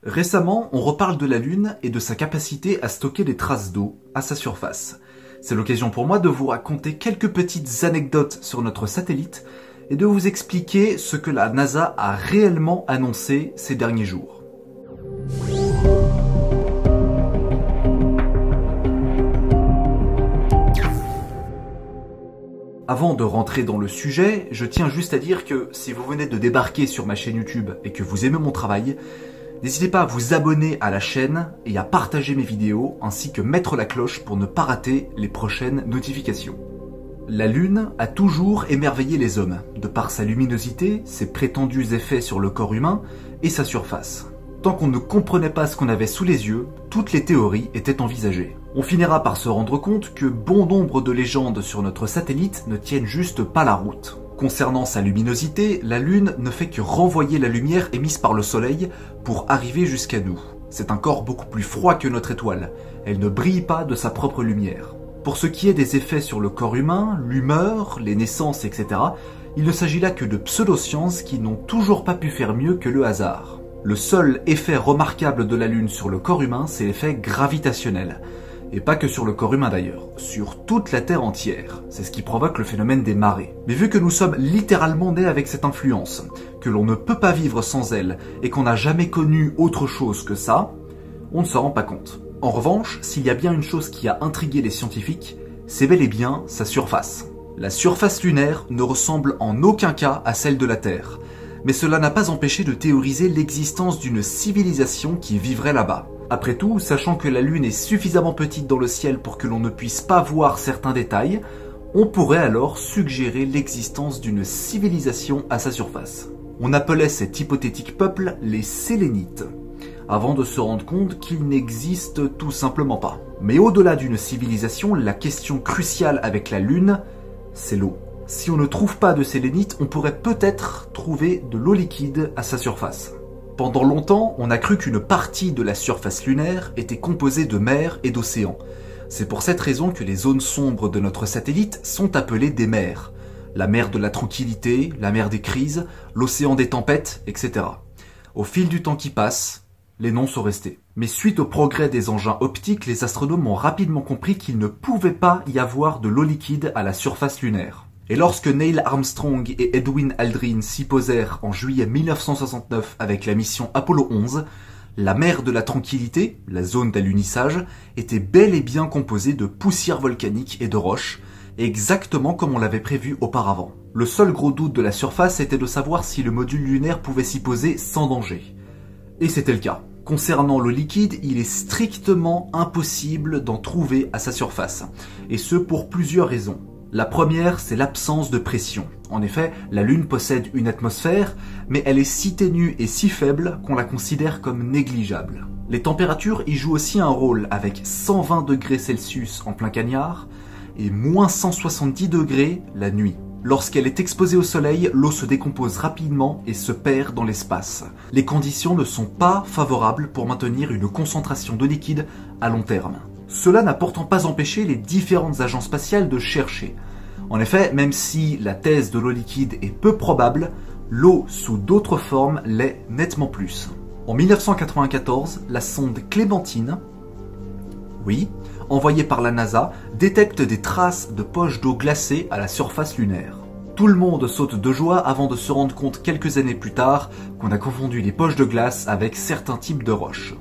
Récemment, on reparle de la Lune et de sa capacité à stocker des traces d'eau à sa surface. C'est l'occasion pour moi de vous raconter quelques petites anecdotes sur notre satellite et de vous expliquer ce que la NASA a réellement annoncé ces derniers jours. Avant de rentrer dans le sujet, je tiens juste à dire que si vous venez de débarquer sur ma chaîne YouTube et que vous aimez mon travail, n'hésitez pas à vous abonner à la chaîne et à partager mes vidéos, ainsi que mettre la cloche pour ne pas rater les prochaines notifications. La Lune a toujours émerveillé les hommes, de par sa luminosité, ses prétendus effets sur le corps humain et sa surface. Tant qu'on ne comprenait pas ce qu'on avait sous les yeux, toutes les théories étaient envisagées. On finira par se rendre compte que bon nombre de légendes sur notre satellite ne tiennent juste pas la route. Concernant sa luminosité, la Lune ne fait que renvoyer la lumière émise par le Soleil pour arriver jusqu'à nous. C'est un corps beaucoup plus froid que notre étoile. Elle ne brille pas de sa propre lumière. Pour ce qui est des effets sur le corps humain, l'humeur, les naissances, etc., il ne s'agit là que de pseudosciences qui n'ont toujours pas pu faire mieux que le hasard. Le seul effet remarquable de la Lune sur le corps humain, c'est l'effet gravitationnel. Et pas que sur le corps humain d'ailleurs, sur toute la Terre entière. C'est ce qui provoque le phénomène des marées. Mais vu que nous sommes littéralement nés avec cette influence, que l'on ne peut pas vivre sans elle, et qu'on n'a jamais connu autre chose que ça, on ne s'en rend pas compte. En revanche, s'il y a bien une chose qui a intrigué les scientifiques, c'est bel et bien sa surface. La surface lunaire ne ressemble en aucun cas à celle de la Terre. Mais cela n'a pas empêché de théoriser l'existence d'une civilisation qui vivrait là-bas. Après tout, sachant que la Lune est suffisamment petite dans le ciel pour que l'on ne puisse pas voir certains détails, on pourrait alors suggérer l'existence d'une civilisation à sa surface. On appelait cet hypothétique peuple les Sélénites, avant de se rendre compte qu'ils n'existent tout simplement pas. Mais au-delà d'une civilisation, la question cruciale avec la Lune, c'est l'eau. Si on ne trouve pas de sélénites, on pourrait peut-être trouver de l'eau liquide à sa surface. Pendant longtemps, on a cru qu'une partie de la surface lunaire était composée de mer et d'océans. C'est pour cette raison que les zones sombres de notre satellite sont appelées des mers. La mer de la tranquillité, la mer des crises, l'océan des tempêtes, etc. Au fil du temps qui passe, les noms sont restés. Mais suite au progrès des engins optiques, les astronomes ont rapidement compris qu'il ne pouvait pas y avoir de l'eau liquide à la surface lunaire. Et lorsque Neil Armstrong et Edwin Aldrin s'y posèrent en juillet 1969 avec la mission Apollo 11, la mer de la Tranquillité, la zone d'alunissage, était bel et bien composée de poussière volcanique et de roches, exactement comme on l'avait prévu auparavant. Le seul gros doute de la surface était de savoir si le module lunaire pouvait s'y poser sans danger. Et c'était le cas. Concernant l'eau liquide, il est strictement impossible d'en trouver à sa surface, et ce pour plusieurs raisons. La première, c'est l'absence de pression. En effet, la Lune possède une atmosphère, mais elle est si ténue et si faible qu'on la considère comme négligeable. Les températures y jouent aussi un rôle, avec 120 degrés Celsius en plein cagnard et moins 170 degrés la nuit. Lorsqu'elle est exposée au soleil, l'eau se décompose rapidement et se perd dans l'espace. Les conditions ne sont pas favorables pour maintenir une concentration de liquide à long terme. Cela n'a pourtant pas empêché les différentes agences spatiales de chercher. En effet, même si la thèse de l'eau liquide est peu probable, l'eau sous d'autres formes l'est nettement plus. En 1994, la sonde Clémentine, envoyée par la NASA, détecte des traces de poches d'eau glacée à la surface lunaire. Tout le monde saute de joie avant de se rendre compte quelques années plus tard qu'on a confondu les poches de glace avec certains types de roches.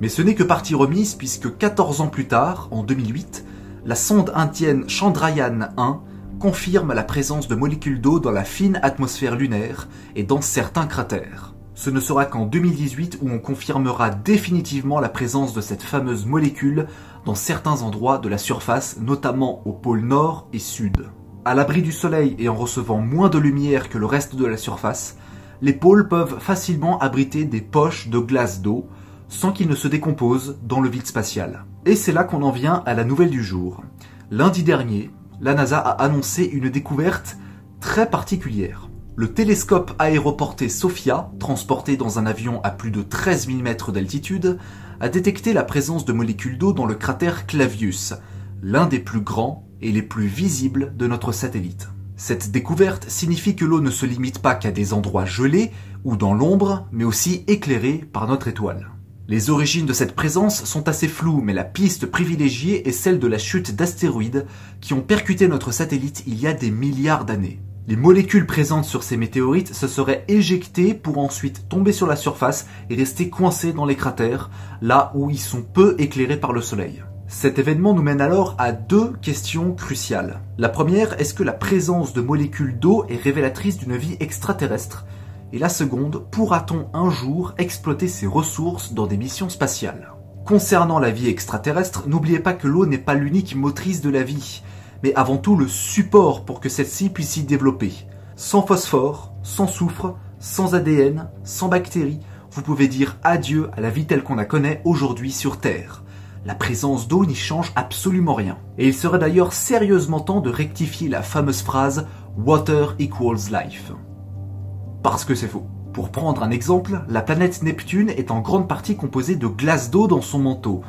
Mais ce n'est que partie remise puisque 14 ans plus tard, en 2008, la sonde indienne Chandrayaan-1 confirme la présence de molécules d'eau dans la fine atmosphère lunaire et dans certains cratères. Ce ne sera qu'en 2018 où on confirmera définitivement la présence de cette fameuse molécule dans certains endroits de la surface, notamment au pôle nord et sud. À l'abri du soleil et en recevant moins de lumière que le reste de la surface, les pôles peuvent facilement abriter des poches de glace d'eau, sans qu'il ne se décompose dans le vide spatial. Et c'est là qu'on en vient à la nouvelle du jour. Lundi dernier, la NASA a annoncé une découverte très particulière. Le télescope aéroporté SOFIA, transporté dans un avion à plus de 13 000 mètres d'altitude, a détecté la présence de molécules d'eau dans le cratère Clavius, l'un des plus grands et les plus visibles de notre satellite. Cette découverte signifie que l'eau ne se limite pas qu'à des endroits gelés ou dans l'ombre, mais aussi éclairés par notre étoile. Les origines de cette présence sont assez floues, mais la piste privilégiée est celle de la chute d'astéroïdes qui ont percuté notre satellite il y a des milliards d'années. Les molécules présentes sur ces météorites se seraient éjectées pour ensuite tomber sur la surface et rester coincées dans les cratères, là où ils sont peu éclairés par le soleil. Cet événement nous mène alors à deux questions cruciales. La première, est-ce que la présence de molécules d'eau est révélatrice d'une vie extraterrestre ? Et la seconde, pourra-t-on un jour exploiter ces ressources dans des missions spatiales ? Concernant la vie extraterrestre, n'oubliez pas que l'eau n'est pas l'unique motrice de la vie, mais avant tout le support pour que celle-ci puisse s'y développer. Sans phosphore, sans soufre, sans ADN, sans bactéries, vous pouvez dire adieu à la vie telle qu'on la connaît aujourd'hui sur Terre. La présence d'eau n'y change absolument rien. Et il serait d'ailleurs sérieusement temps de rectifier la fameuse phrase « Water equals life ». Parce que c'est faux. Pour prendre un exemple, la planète Neptune est en grande partie composée de glace d'eau dans son manteau.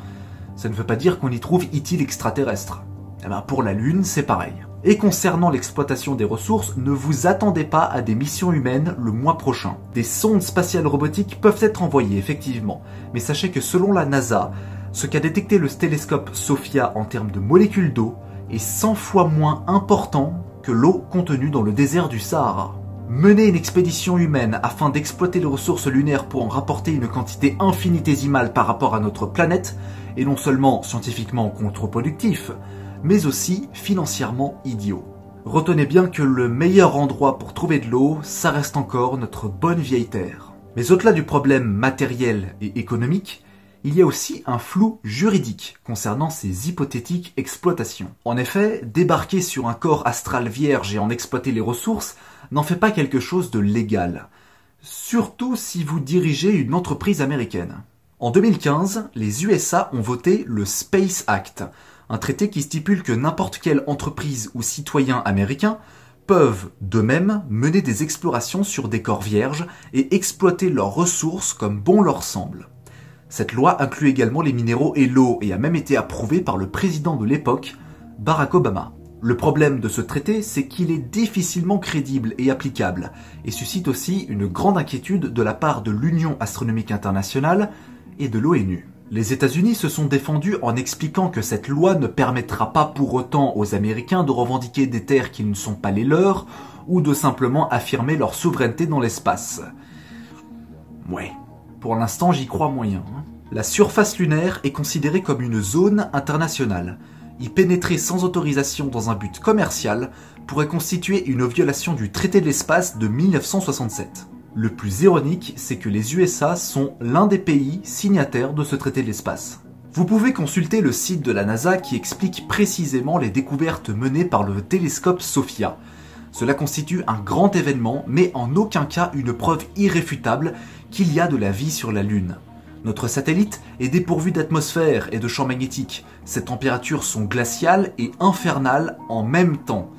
Ça ne veut pas dire qu'on y trouve utile extraterrestre. Eh ben pour la Lune, c'est pareil. Et concernant l'exploitation des ressources, ne vous attendez pas à des missions humaines le mois prochain. Des sondes spatiales robotiques peuvent être envoyées, effectivement, mais sachez que selon la NASA, ce qu'a détecté le télescope SOFIA en termes de molécules d'eau est 100 fois moins important que l'eau contenue dans le désert du Sahara. Mener une expédition humaine afin d'exploiter les ressources lunaires pour en rapporter une quantité infinitésimale par rapport à notre planète est non seulement scientifiquement contre-productif, mais aussi financièrement idiot. Retenez bien que le meilleur endroit pour trouver de l'eau, ça reste encore notre bonne vieille Terre. Mais au-delà du problème matériel et économique, il y a aussi un flou juridique concernant ces hypothétiques exploitations. En effet, débarquer sur un corps astral vierge et en exploiter les ressources n'en fait pas quelque chose de légal. Surtout si vous dirigez une entreprise américaine. En 2015, les USA ont voté le Space Act, un traité qui stipule que n'importe quelle entreprise ou citoyen américain peuvent, d'eux-mêmes, mener des explorations sur des corps vierges et exploiter leurs ressources comme bon leur semble. Cette loi inclut également les minéraux et l'eau et a même été approuvée par le président de l'époque, Barack Obama. Le problème de ce traité, c'est qu'il est difficilement crédible et applicable, et suscite aussi une grande inquiétude de la part de l'Union astronomique internationale et de l'ONU. Les États-Unis se sont défendus en expliquant que cette loi ne permettra pas pour autant aux Américains de revendiquer des terres qui ne sont pas les leurs, ou de simplement affirmer leur souveraineté dans l'espace. Ouais, pour l'instant j'y crois moyen. La surface lunaire est considérée comme une zone internationale. Y pénétrer sans autorisation dans un but commercial pourrait constituer une violation du traité de l'espace de 1967. Le plus ironique, c'est que les USA sont l'un des pays signataires de ce traité de l'espace. Vous pouvez consulter le site de la NASA qui explique précisément les découvertes menées par le télescope SOFIA. Cela constitue un grand événement, mais en aucun cas une preuve irréfutable qu'il y a de la vie sur la Lune. Notre satellite est dépourvu d'atmosphère et de champs magnétiques. Ses températures sont glaciales et infernales en même temps.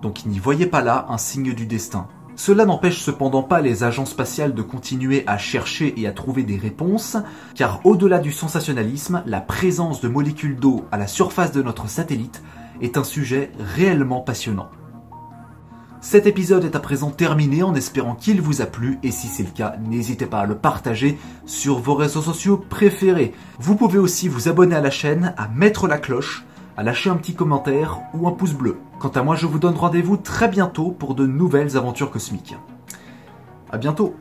Donc n'y voyez pas là un signe du destin. Cela n'empêche cependant pas les agences spatiales de continuer à chercher et à trouver des réponses, car au-delà du sensationnalisme, la présence de molécules d'eau à la surface de notre satellite est un sujet réellement passionnant. Cet épisode est à présent terminé en espérant qu'il vous a plu et si c'est le cas, n'hésitez pas à le partager sur vos réseaux sociaux préférés. Vous pouvez aussi vous abonner à la chaîne, à mettre la cloche, à lâcher un petit commentaire ou un pouce bleu. Quant à moi, je vous donne rendez-vous très bientôt pour de nouvelles aventures cosmiques. À bientôt!